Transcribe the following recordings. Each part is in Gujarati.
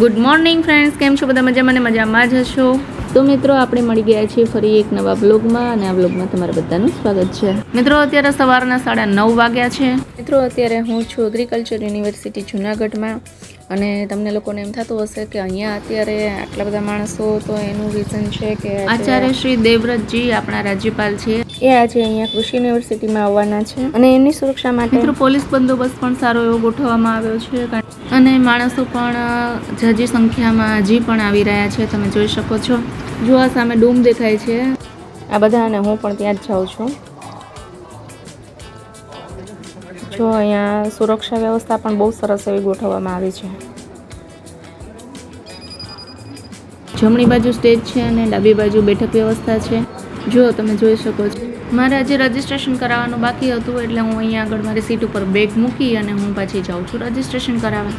ગુડ મોર્નિંગ ફ્રેન્ડ્સ, કેમ છો બધા? મજામાં ને મજામાં જ હશો. તો મિત્રો, આપણે મળી ગયા છીએ ફરી એક નવા બ્લોગમાં, અને આ બ્લોગમાં તમારા બધાનું સ્વાગત છે. મિત્રો, અત્યારે સવારના 9:30 વાગ્યા છે. મિત્રો, અત્યારે હું છું એગ્રીકલ્ચર યુનિવર્સિટી જુનાગઢમાં, અને તમને લોકોને એમ થતું હશે કે અહીંયા અત્યારે આટલા બધા માણસો, તો એનું રીઝન છે કે આચાર્ય શ્રી દેવવ્રતજી આપણા રાજ્યપાલ છે, એ આજે અહીંયા કૃષિ યુનિવર્સિટીમાં આવવાના છે, અને એની સુરક્ષા માટે મિત્રો પોલીસ બંદોબસ્ત પણ સારો એવો ગોઠવવામાં આવ્યો છે, અને માણસો પણ જાજી સંખ્યામાં હજી પણ આવી રહ્યા છે. તમે જોઈ શકો છો, જો આ સામે ડૂમ દેખાય છે, આ બધા, અને હું પણ ત્યાં જ જાઉં છું. જો અહીંયા સુરક્ષા વ્યવસ્થા પણ બહુ સરસ એવી ગોઠવવામાં આવી છે. જમણી બાજુ સ્ટેજ છે અને ડાબી બાજુ બેઠક વ્યવસ્થા છે. જો તમે જોઈ શકો છો, મારે આજે રજીસ્ટ્રેશન કરાવવાનું બાકી હતું, એટલે હું અહીંયા આગળ મારી સીટ ઉપર બેગ મૂકી અને હું પાછી જાઉં છું રજીસ્ટ્રેશન કરાવવા.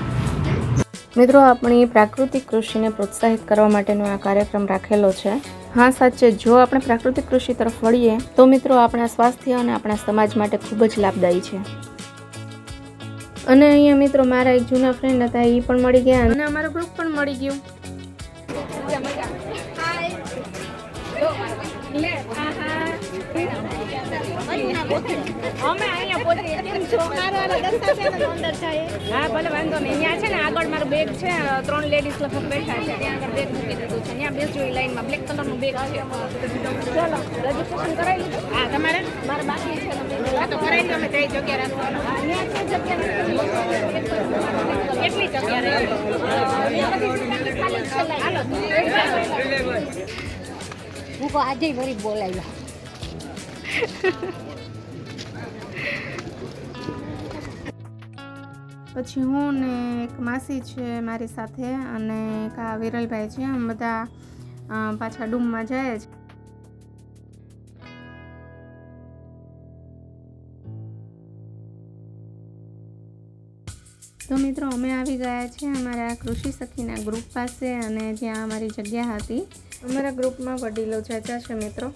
મિત્રો, આપણી પ્રાકૃતિક કૃષિને પ્રોત્સાહિત કરવા માટેનો આ કાર્યક્રમ રાખેલો છે. હા, સાચે, જો આપણે પ્રાકૃતિક કૃષિ તરફ વળીએ તો મિત્રો આપણા સ્વાસ્થ્ય અને આપણા સમાજ માટે ખૂબ જ લાભદાયી છે. અને અહીંયા મિત્રો મારા એક જૂના ફ્રેન્ડ હતા, એ પણ મળી ગયા, અને અમારું ગ્રુપ પણ મળી ગયું. અમે અહીંયા પહોંચીએ કેમ છો? હા, ભલે વાંધો નહીં. ત્યાં છે ને આગળ મારું બેગ છે, 3 લેડીઝ લગભગ બેઠા છે, ત્યાં આગળ બેગ મૂકી દીધું છે. ત્યાં બેસજો એ લાઈનમાં, બ્લેક કલરનું બેગ છે. ચલો, રજીસ્ટ્રેશન કરાવી લીધું? હા, તમારે? મારે બાકી છે. હા, તો કરાવી લો. અમે કઈ જગ્યા રાખવાનું? ત્યાં છે જગ્યા. કેટલી જગ્યા રહે? હું તો આજે ફરી બોલાવ્યા. પછી હું ને એક માસી છે મારી સાથે, અને એક આ વિરલભાઈ છે. આમ બધા પાછા ડૂમમાં જાય છે. તો મિત્રો, અમે આવી ગયા છીએ અમારા કૃષિ સખીના ગ્રુપ પાસે, અને જ્યાં અમારી જગ્યા હતી. અમારા ગ્રુપમાં વડીલો જાજા છે મિત્રો.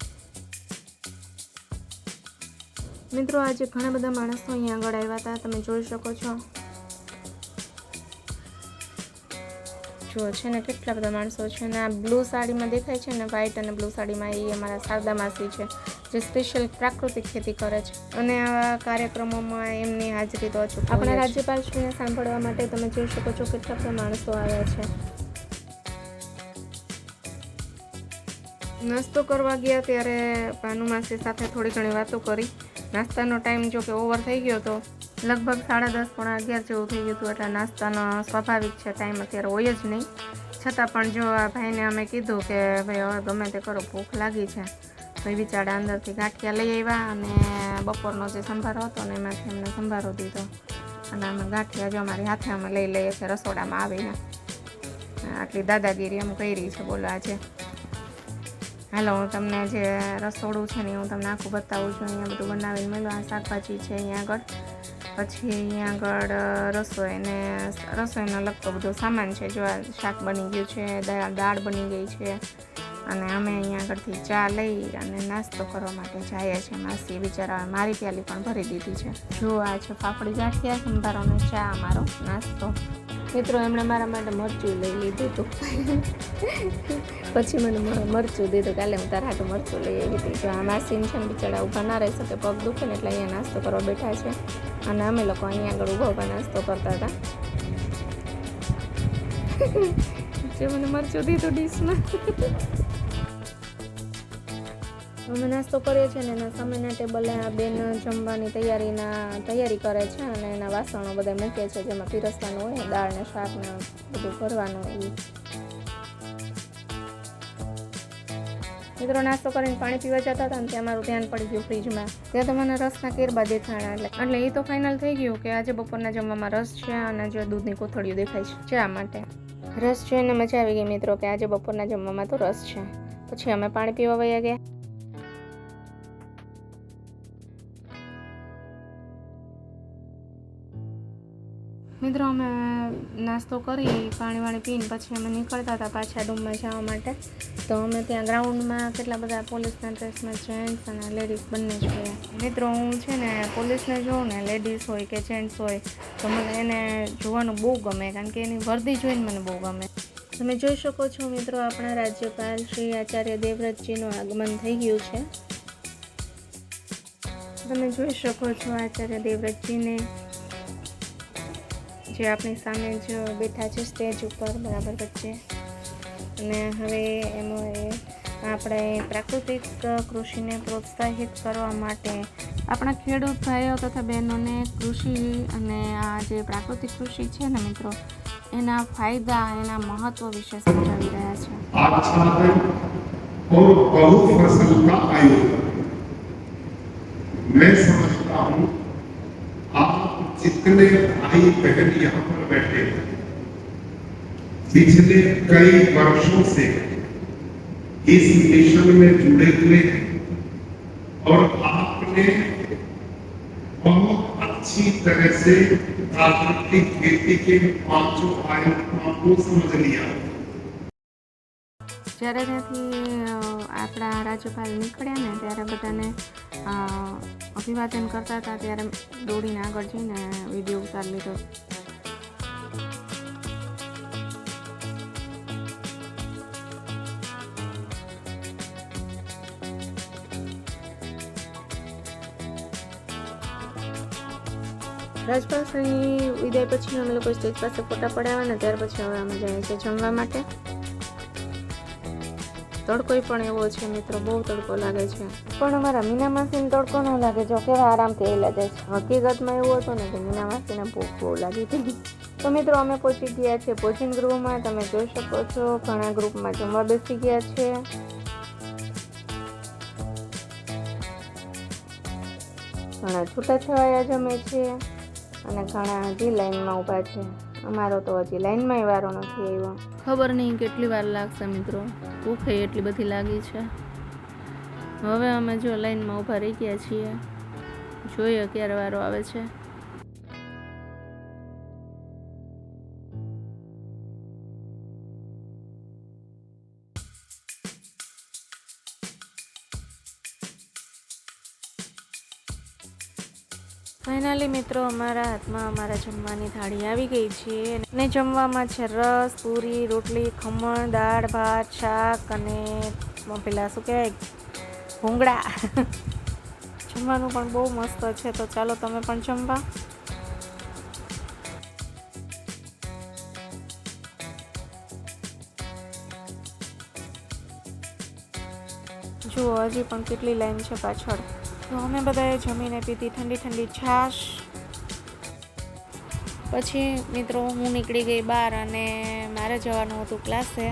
મિત્રો, આજે ઘણા બધા માણસો અહીંયા આગળ આવ્યા હતા, તમે જોઈ શકો છો. જો છે ને કેટલા બધા માણસો છે, ને આ બ્લુ સાડીમાં દેખાય છે ને, વ્હાઈટ અને બ્લુ સાડીમાં, એ અમારા શારદા માસી છે, જે સ્પેશિયલ પ્રાકૃતિક ખેતી કરે છે, અને આવા કાર્યક્રમોમાં એમની હાજરી તો અચૂક. આપણા રાજ્યપાલશ્રીને સાંભળવા માટે તમે જોઈ શકો છો કેટલા બધા માણસો આવ્યા છે. નાસ્તો કરવા ગયા ત્યારે ભાનુમાસી સાથે થોડી ઘણી વાતો કરી. નાસ્તાનો ટાઈમ જો કે ઓવર થઈ ગયો હતો, લગભગ 10:30 પોણા 11 જેવું થઈ ગયું હતું, એટલે નાસ્તાનો સ્વાભાવિક છે ટાઈમ અત્યારે હોય જ નહીં. છતાં પણ જો આ ભાઈને અમે કીધું કે ભાઈ હવે ગમે તે કરો, ભૂખ લાગી છે, તો એ બિચારા અંદરથી ગાંઠિયા લઈ આવ્યા, અને બપોરનો જે સંભારો હતો ને એમાંથી અમને સંભારો દીધો, અને અમે ગાંઠિયા જો અમારી હાથે અમે લઈ લઈએ છીએ રસોડામાં આવીને. આટલી દાદાગીરી અમે કરી છે, બોલો આજે. હાલો, હું તમને જે રસોડું છે ને હું તમને આખું બતાવું છું. અહીંયા બધું બનાવીને મળ્યું. આ શાકભાજી છે અહીંયા આગળ, પછી અહીંયા આગળ રસોઈનો લગતો બધો સામાન છે. જો આ શાક બની ગયું છે, દાળ બની ગઈ છે, અને અમે અહીંયા આગળથી ચા લઈ અને નાસ્તો કરવા માટે જઈએ છીએ. માસી બિચારા મારી પ્યાલી પણ ભરી દીધી છે. જો આ છે ફાફડી ગાંઠિયા, સંભારો અને ચા, અમારો નાસ્તો. મિત્રો, એમણે મારા માટે મરચું લઈ લીધું હતું. પછી મને મરચું દીધું, કાલે હું તારા હાટું મરચું લઈ આવી હતી. જો આ માસીન છે ને બિચારા ઊભા ના રહી શકે, પગ દુખે ને, એટલે અહીંયા નાસ્તો કરવા બેઠા છે, અને અમે લોકો અહીંયા આગળ ઊભા નાસ્તો કરતા હતા. જે મને મરચું દીધું ડીશમાં. અમે નાસ્તો કરીએ છીએ ને એના સામેના ટેબલે આ બેન જમવાની તૈયારી કરે છે, અને એના વાસણો બધા મૂકે છે, જેમાં પીરસવાનું હોય, દાળ ને શાક ને બધું ભરવાનું હોય. મિત્રો, નાસ્તો કરીને પાણી પીવા જતા હતા ને ત્યાં મારું ધ્યાન પડી ગયું ફ્રીજમાં. ત્યાં તો મને રસના કેરબા દેખાણા, એટલે એ તો ફાઇનલ થઈ ગયું કે આજે બપોરના જમવામાં રસ છે, અને જો દૂધની કોથળીઓ દેખાય છે ચા માટે. રસ જોઈને મજા આવી ગઈ મિત્રો, કે આજે બપોરના જમવામાં તો રસ છે. પછી અમે પાણી પીવા વયા ગયા. મિત્રો અમે નાસ્તો કરી પાણી પીને પછી અમે નીકળતા હતા પાછા ડૂમમાં જવા માટે. તો અમે ત્યાં ગ્રાઉન્ડમાં કેટલા બધા પોલીસના ડ્રેસમાં જેન્ટ્સ અને લેડીઝ બંને જોઈએ. મિત્રો હું છે ને પોલીસને જોઉં ને લેડીઝ હોય કે જેન્ટ્સ હોય તો મને એને જોવાનું બહુ ગમે, કારણ કે એની વર્દી જોઈને મને બહુ ગમે. તમે જોઈ શકો છો મિત્રો, આપણા રાજ્યપાલ શ્રી આચાર્ય દેવવ્રતજીનું આગમન થઈ ગયું છે. તમે જોઈ શકો છો આચાર્ય દેવવ્રતજીને, જે આપણી સામે જ બેઠા છે સ્ટેજ ઉપર બરાબર વચ્ચે. અને હવે એમાં આપણે પ્રાકૃતિક કૃષિને પ્રોત્સાહિત કરવા માટે આપણા ખેડૂત ભાઈઓ તથા બહેનોને કૃષિ અને આ જે પ્રાકૃતિક કૃષિ છે ને મિત્રો, એના ફાયદા, એના મહત્વ વિશે સમજાવી રહ્યા છે. और बहु फसल का आयोजन मैं समझता हूँ आप जितने भाई बहन यहाँ पर बैठे पिछले कई वर्षों से इस मिशन में जुड़े हुए हैं और आपने बहुत अच्छी तरह से प्राकृतिक खेती के पांचों आयामों को समझ लिया. જ્યારે ત્યાંથી આપણા રાજ્યપાલ નીકળ્યા ને ત્યારે બધાને અભિવાદન કરતા હતા, ત્યારે દોડીને આગળ જઈને વિડીયો ઉતારી લીધો. રાજપાલ શ્રીની વિદાય પછી અમે લોકો સ્ટેજ પાસે ફોટા પડાવ્યા ને ત્યાર પછી હવે અમે જઈએ છીએ જમવા માટે. તડકો પણ એવો છે મિત્રો, બહુ તડકો લાગે છે, પણ અમારા મીના માસીને તડકો ન લાગે. જો કેવા આરામથી એલા જાય છે. હકીકતમાં એવું હતું ને કે મીના માસીને ભૂખ બહુ લાગી હતી. તો મિત્રો અમે પહોંચી ગયા છે ભોજન ગૃહમાં. તમે જોઈ શકો છો ઘણા ગ્રુપમાં જમવા બેસી ગયા છે. ઘણા છૂટાછવાયા જમે છે અને ઘણા હજી લાઈનમાં ઊભા છે. અમારો તો હજી લાઈનમાં વારો નથી આવ્યો. ખબર નહીં કેટલી વાર લાગશે મિત્રો, ભૂખે એટલી બધી લાગી છે. હવે અમે જો લાઈનમાં ઊભા રહી ગયા છીએ, જોઈએ ક્યારે વારો આવે છે. ફાઇનલી મિત્રો અમારા હાથમાં અમારા જમવાની થાળી આવી ગઈ છે અને જમવામાં છે રસ, પૂરી, રોટલી, ખમણ, દાળ, ભાત, શાક અને પેલા શું કહેવાય ભૂંગળા. જમવાનું પણ બહુ મસ્ત છે. તો ચાલો તમે પણ જમવા. જુઓ હજી પણ કેટલી લાઈન છે પાછળ. તો અમે બધાએ જમીને પીધી ઠંડી છાશ. પછી મિત્રો હું નીકળી ગઈ બહાર અને મારે જવાનું હતું ક્લાસે.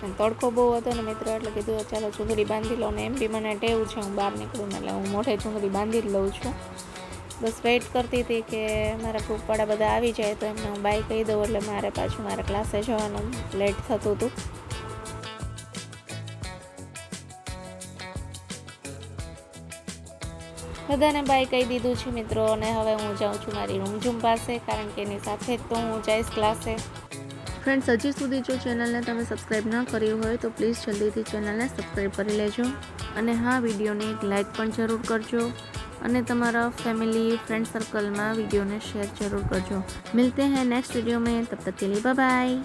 તડકો બહુ હતો ને મિત્રો, એટલે કીધું ચાલો ચૂંદડી બાંધી લો. ને એમ બી મને ટેવ છે હું બહાર નીકળું ને એટલે હું મોઢે ચૂંદડી બાંધી જ લઉં છું. બસ વેઇટ કરતી હતી કે મારા ગ્રુપવાળા બધા આવી જાય તો એમને હું બાય કહી દઉં, એટલે મારે પાછું મારા ક્લાસે જવાનું લેટ થતું હતું. બધાને બાય કહી દીધું છે મિત્રો, અને હવે હું જાઉં છું મારી રૂમઝૂમ પાસે, કારણ કે એની સાથે જ તો હું જઈશ ક્લાસે. ફ્રેન્ડ્સ, હજી સુધી જો ચેનલને તમે સબસ્ક્રાઈબ ન કર્યું હોય તો પ્લીઝ જલ્દીથી ચેનલને સબસ્ક્રાઈબ કરી લેજો. અને હા, વિડીયોને એક લાઇક પણ જરૂર કરજો અને તમારા ફેમિલી ફ્રેન્ડ સર્કલમાં વિડીયોને શેર જરૂર કરજો. મિલતે हैं नेक्स्ट वीडियो में, तब तक के लिए बाय बाय.